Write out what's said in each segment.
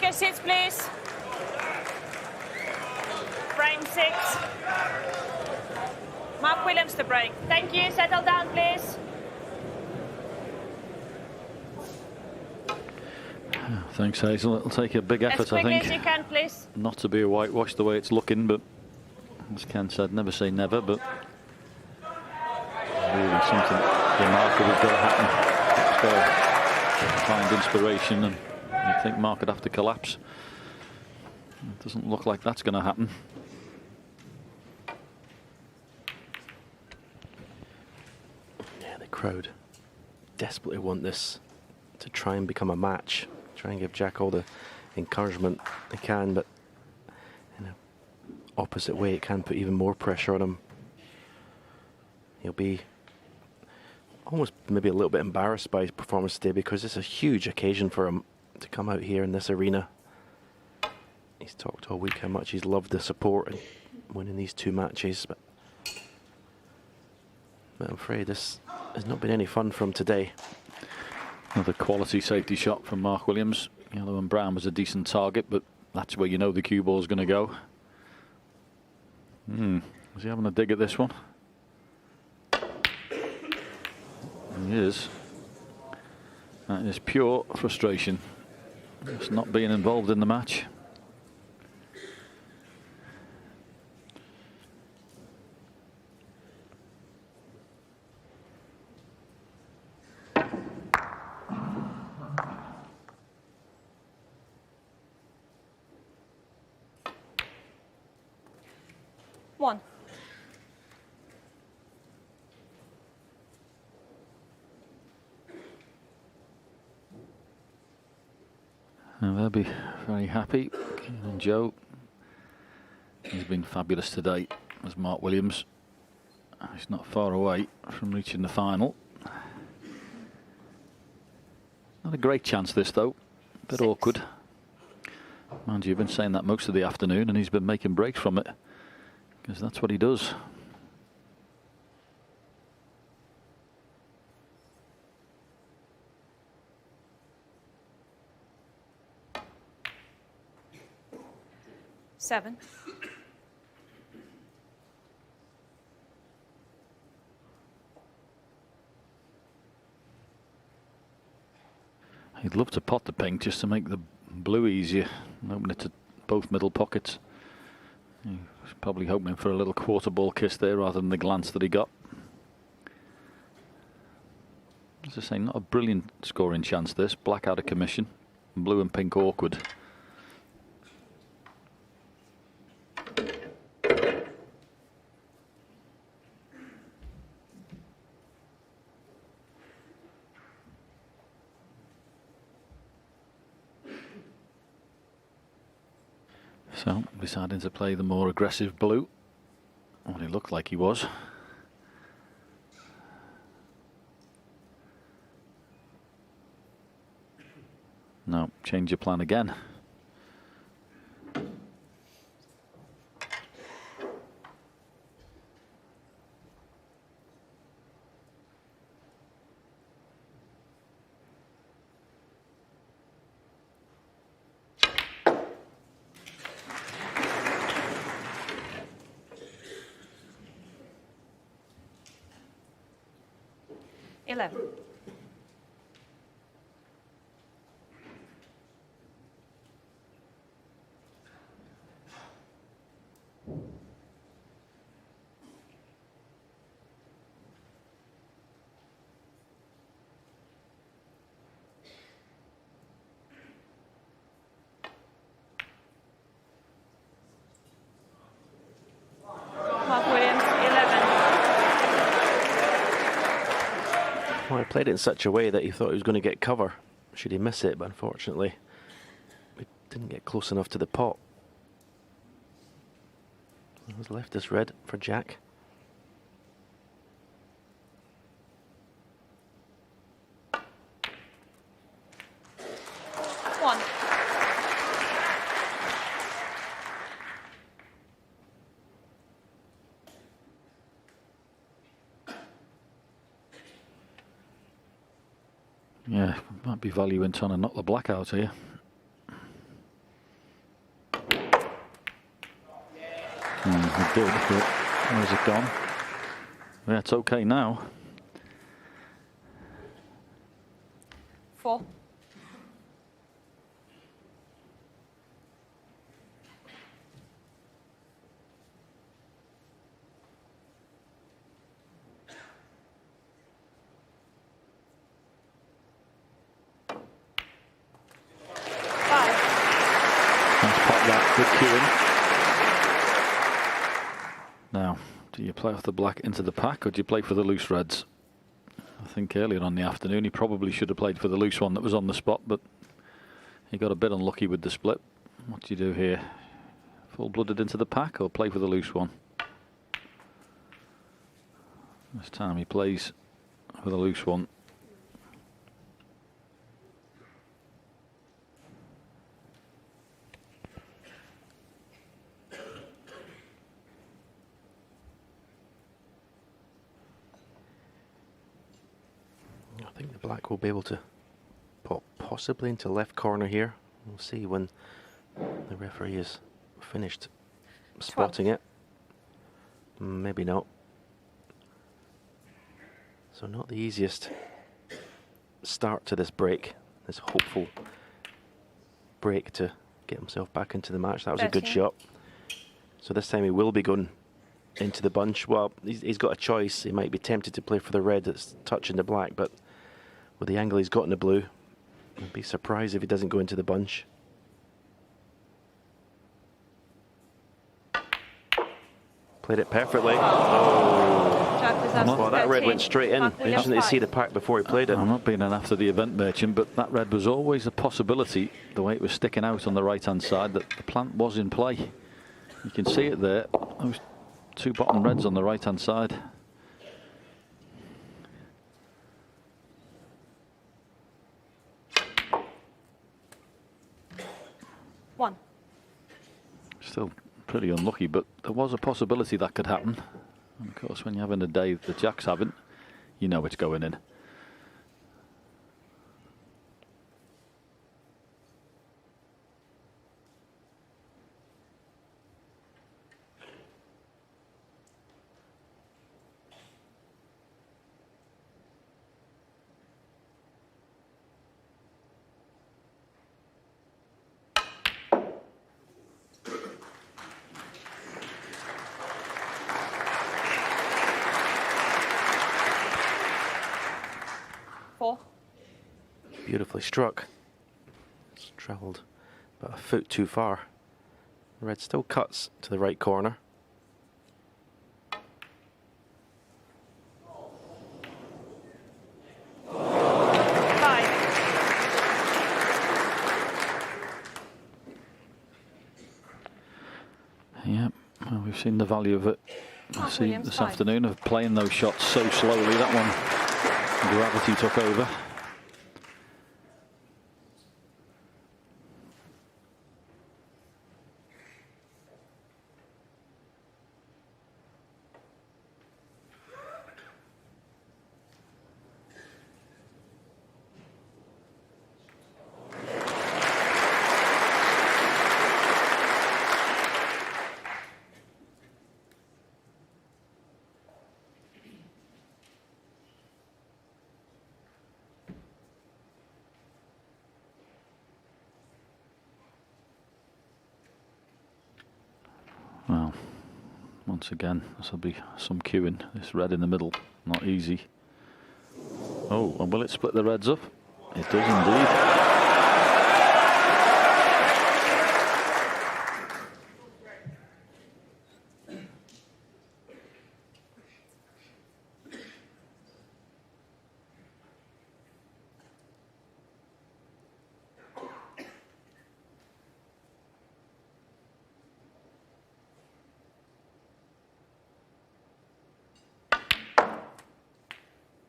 your seats, please. Frame 6. Mark Williams to break. Thank you. Settle down, please. Thanks, Hazel. It'll take a big effort, I think. As quickly as you can, please. Not to be a whitewash the way it's looking, but as Ken said, never say never, but really something remarkable's got to happen. It's got to find inspiration, and you think Mark would have to collapse. It doesn't look like that's going to happen. Yeah, the crowd desperately want this to try and become a match. Try and give Jack all the encouragement they can, but in an opposite way, it can put even more pressure on him. He'll be almost maybe a little bit embarrassed by his performance today, because it's a huge occasion for him to come out here in this arena. He's talked all week how much he's loved the support and winning these 2 matches, but I'm afraid this has not been any fun for him today. Another quality safety shot from Mark Williams. Yellow and brown was a decent target, but that's where you know the cue ball's going to go. Is he having a dig at this one? He is. That is pure frustration. Just not being involved in the match. One. And they'll be very happy. Ken and Joe. He's been fabulous today as Mark Williams. He's not far away from reaching the final. Not a great chance this though. A bit 6. awkward. Mind you, you've been saying that most of the afternoon, and he's been making breaks from it, because that's what he does. Seven. He'd love to pot the pink just to make the blue easier and open it to both middle pockets. He was probably hoping for a little quarter ball kiss there rather than the glance that he got. As I say, not a brilliant scoring chance this. Black out of commission. Blue and pink awkward. So, deciding to play the more aggressive blue. What he looked like he was. No, change your plan again. Mark Williams, 11. Well, he played it in such a way that he thought he was going to get cover should he miss it, but unfortunately we didn't get close enough to the pot. It was left as red for Jack. One. Yeah, might be value in trying to knock the black out here. It did, but where's it gone? Yeah, it's okay now. 4. Good cueing. Now, do you play off the black into the pack or do you play for the loose reds? I think earlier on the afternoon he probably should have played for the loose one that was on the spot, but he got a bit unlucky with the split. What do you do here? Full-blooded into the pack or play for the loose one? This time he plays for the loose one. I think the black will be able to pop possibly into left corner here. We'll see when the referee is finished spotting it. Maybe not. So not the easiest start to this break, this hopeful break to get himself back into the match. That was a good shot. So this time he will be going into the bunch. Well, he's got a choice. He might be tempted to play for the red that's touching the black, but with the angle he's got in the blue, I'd be surprised if he doesn't go into the bunch. Played it perfectly. Well, that red went straight in. Interesting to see the pack before he played it. I'm not being an after the event merchant, but that red was always a possibility, the way it was sticking out on the right-hand side, that the plant was in play. You can see it there. Those two bottom reds on the right-hand side. One. Still pretty unlucky, but there was a possibility that could happen. And of course, when you're having a day the Jack's having, you know it's going in. Beautifully struck. It's travelled about a foot too far. The red still cuts to the right corner. Yeah, well, we've seen the value of it. I see this afternoon of playing those shots so slowly. That one, gravity took over. Well, once again, this will be some queuing. This red in the middle, not easy. Oh, and will it split the reds up? It does indeed.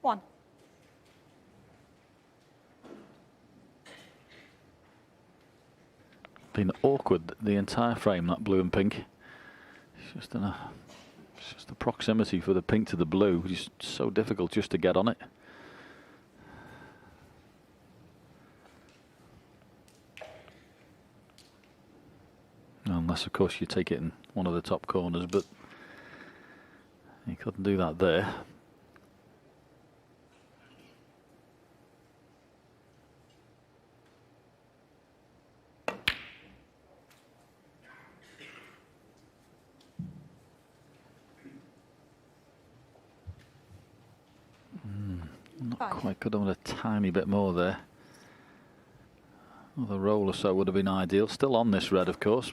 One. Been awkward the entire frame, that blue and pink. It's just the proximity for the pink to the blue, which is so difficult just to get on it. Well, unless of course you take it in one of the top corners, but he couldn't do that there. Not 5. quite, could have done a tiny bit more there. Another roll or so would have been ideal. Still on this red, of course.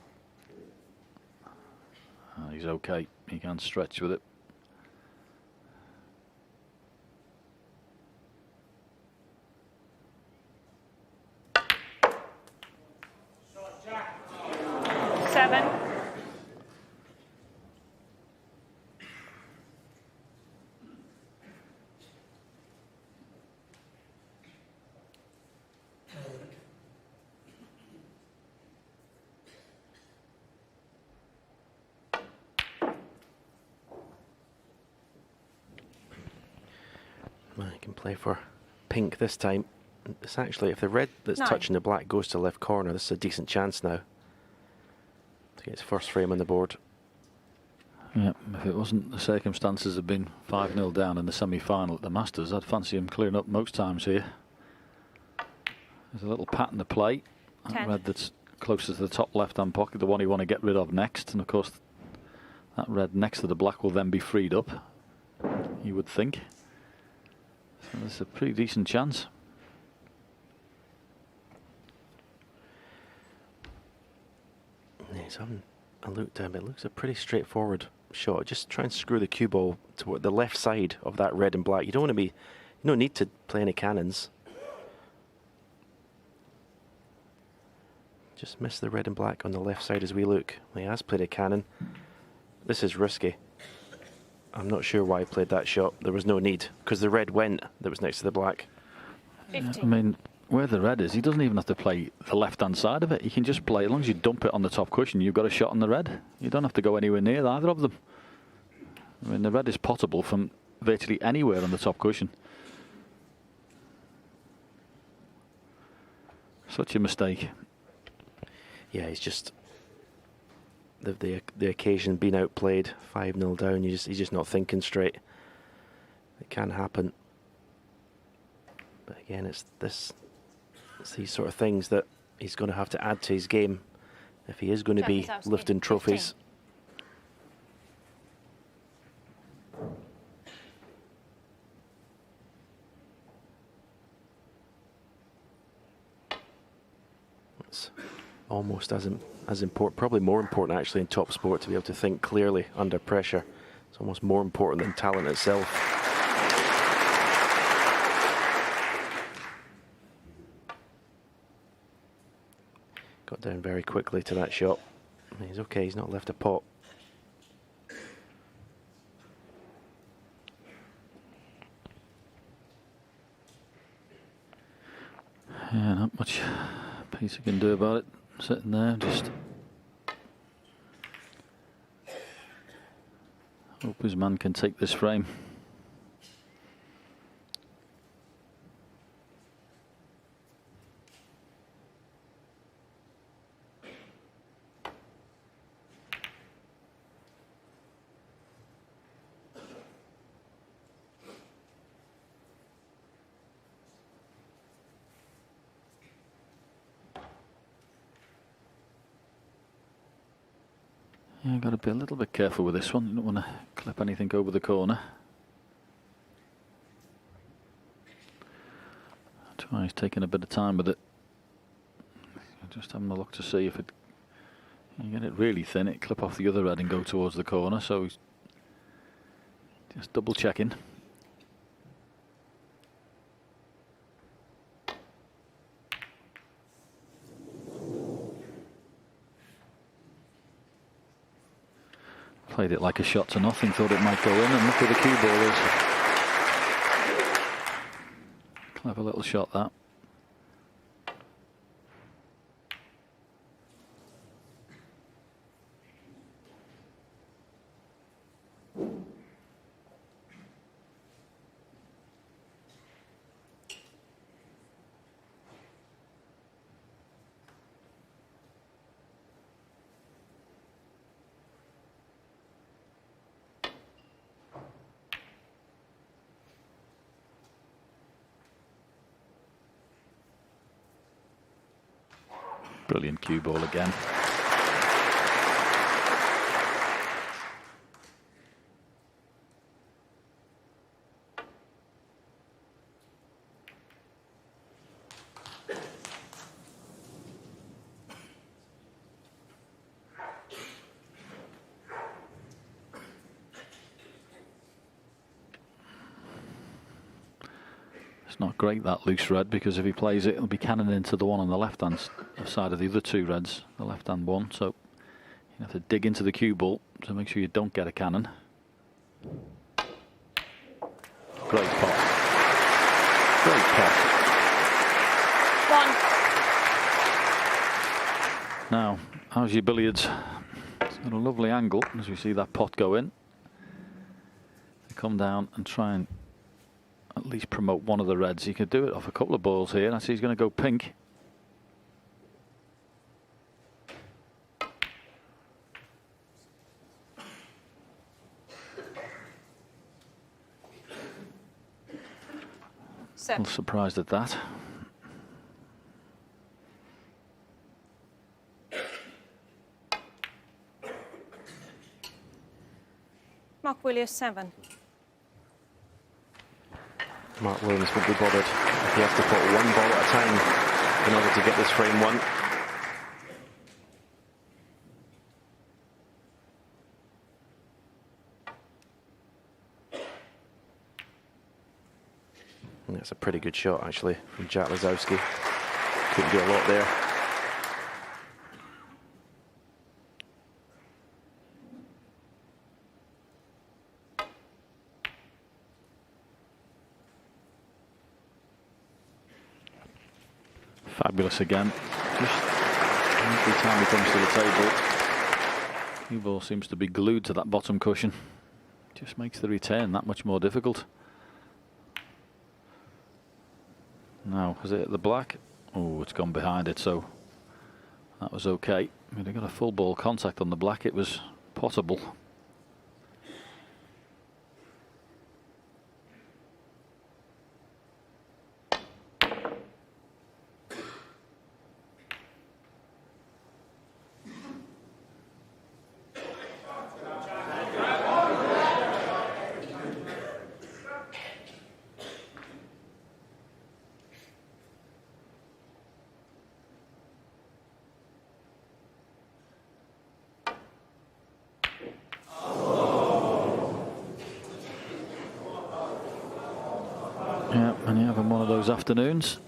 He's okay. He can stretch with it. Seven. Well, he can play for pink this time. It's actually, if the red that's 9. touching the black goes to left corner, this is a decent chance now to get his first frame on the board. Yeah, if it wasn't the circumstances of being 5-0 down in the semi-final at the Masters, I'd fancy him clearing up most times here. There's a little pattern to play. That 10. red that's closest to the top left-hand pocket, the one you want to get rid of next, and of course that red next to the black will then be freed up, you would think. So there's a pretty decent chance. He's having a look down, but it looks a pretty straightforward shot. Just try and screw the cue ball to the left side of that red and black. You don't want to be, you don't need to play any cannons. Just miss the red and black on the left side as we look. He has played a cannon. This is risky. I'm not sure why he played that shot. There was no need, because the red went that was next to the black. 50. I mean, where the red is, he doesn't even have to play the left-hand side of it. He can just play, as long as you dump it on the top cushion, you've got a shot on the red. You don't have to go anywhere near either of them. I mean, the red is potable from virtually anywhere on the top cushion. Such a mistake. Yeah, he's just the occasion being outplayed, 5-0 down. He's just not thinking straight. It can happen, but again, it's these sort of things that he's going to have to add to his game if he is going to be Lisowski, lifting trophies. 15. It's almost as important, probably more important actually in top sport, to be able to think clearly under pressure. It's almost more important than talent itself. Got down very quickly to that shot. He's okay, he's not left a pot. Yeah, not much piece he can do about it. Sitting there, just hope his man can take this frame. Yeah, got to be a little bit careful with this one. You don't want to clip anything over the corner. That's why he's taking a bit of time with it. Just having a look to see if it, you get it really thin, it clip off the other red and go towards the corner. So he's just double checking. Played it like a shot to nothing, thought it might go in, and look where the cue ball is. Clever little shot, that. Brilliant cue ball again. It's not great, that loose red, because if he plays it, it'll be cannon into the one on the left-hand side of the other two reds, the left-hand one. So you have to dig into the cue ball to make sure you don't get a cannon. Great pot. Great pot. 1. Now, how's your billiards? It's got a lovely angle as we see that pot go in. They come down and try and at least promote one of the reds. He could do it off a couple of balls here. I see he's going to go pink. A little surprised at that. Mark Williams 7. Mark Williams won't be bothered if he has to put one ball at a time in order to get this frame won. And that's a pretty good shot, actually, from Jack Lisowski. Couldn't do a lot there. Fabulous again. Just every time he comes to the table, cue ball seems to be glued to that bottom cushion. Just makes the return that much more difficult. Now, has it hit the black? Oh, it's gone behind it, so that was okay. I mean, they got a full ball contact on the black. It was potable. Yeah, and you're having one of those afternoons.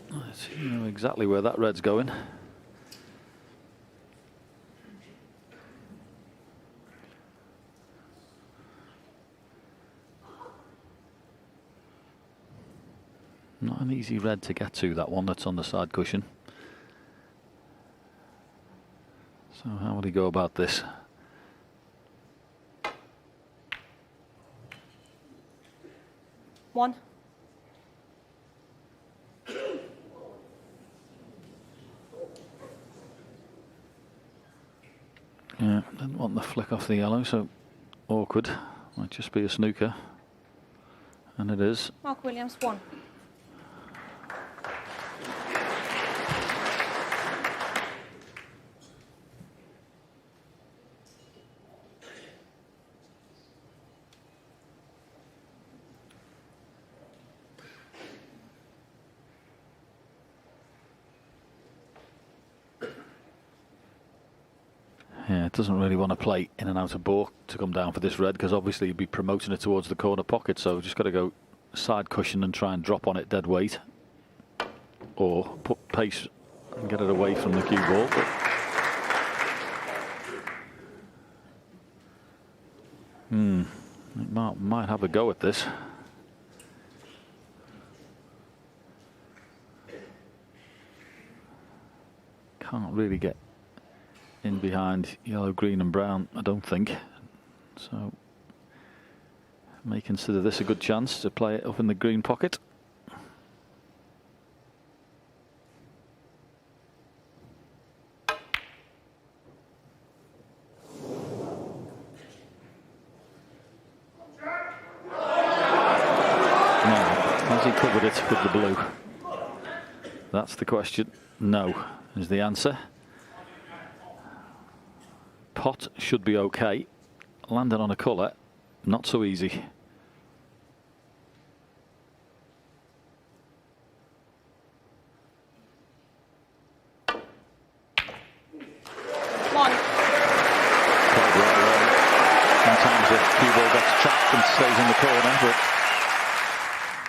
You know exactly where that red's going. Not an easy red to get to, that one that's on the side cushion. So how would he go about this? One. Yeah, didn't want the flick off the yellow, so awkward. Might just be a snooker. And it is. Mark Williams 1. Yeah, it doesn't really want to play in and out of balk to come down for this red, because obviously you'd be promoting it towards the corner pocket, so just got to go side cushion and try and drop on it dead weight, or put pace and get it away from the cue ball. But might have a go at this. Can't really get in behind yellow, green and brown, I don't think. So may consider this a good chance to play it up in the green pocket. Now, has he covered it with the blue? That's the question. No, is the answer. Pot should be okay. Landing on a colour, not so easy. One. Played right well. Sometimes the cue ball gets trapped and stays in the corner, but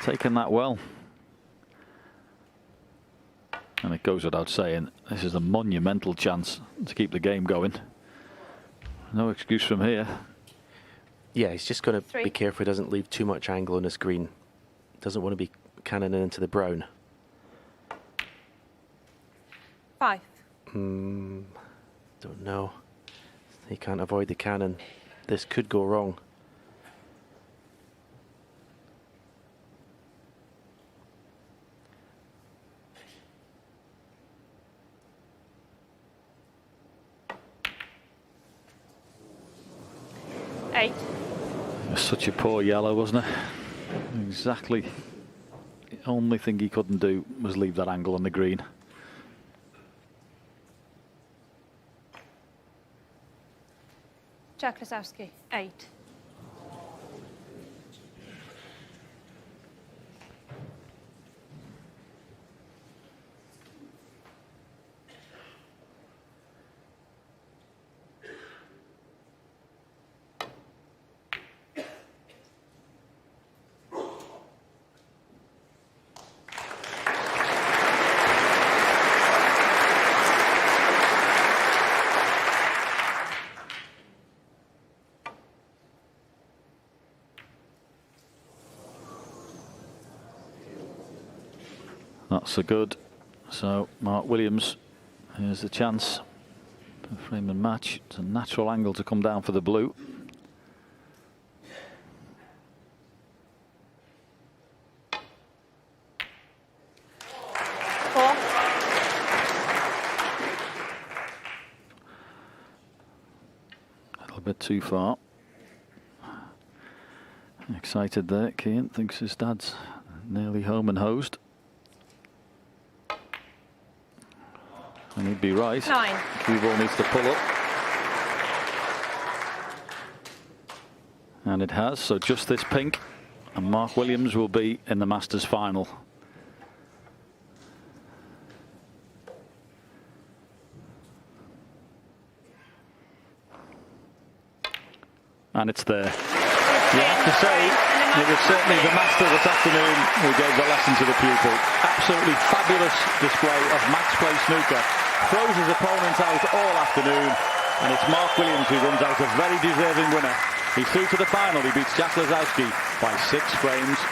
taken that well. And it goes without saying, this is a monumental chance to keep the game going. No excuse from here. Yeah, he's just going to Three. be careful he doesn't leave too much angle on his green. Doesn't want to be cannoning into the brown. 5. Don't know. He can't avoid the cannon. This could go wrong. Eight. It was such a poor yellow, wasn't it? Exactly. The only thing he couldn't do was leave that angle on the green. Jack Lisowski, 8. Not so good. So Mark Williams, here's the chance for frame and match. It's a natural angle to come down for the blue. Four. A little bit too far. Excited there. Keane thinks his dad's nearly home and hosed. And he'd be right. 9. Cue ball needs to pull up. And it has, so just this pink. And Mark Williams will be in the Masters final. And it's there. You have to say, it was certainly the master this afternoon who gave the lesson to the pupil. Absolutely fabulous display of match play snooker. Throws his opponents out all afternoon, and it's Mark Williams who runs out a very deserving winner. He's through to the final. He beats Jack Lisowski by 6 frames.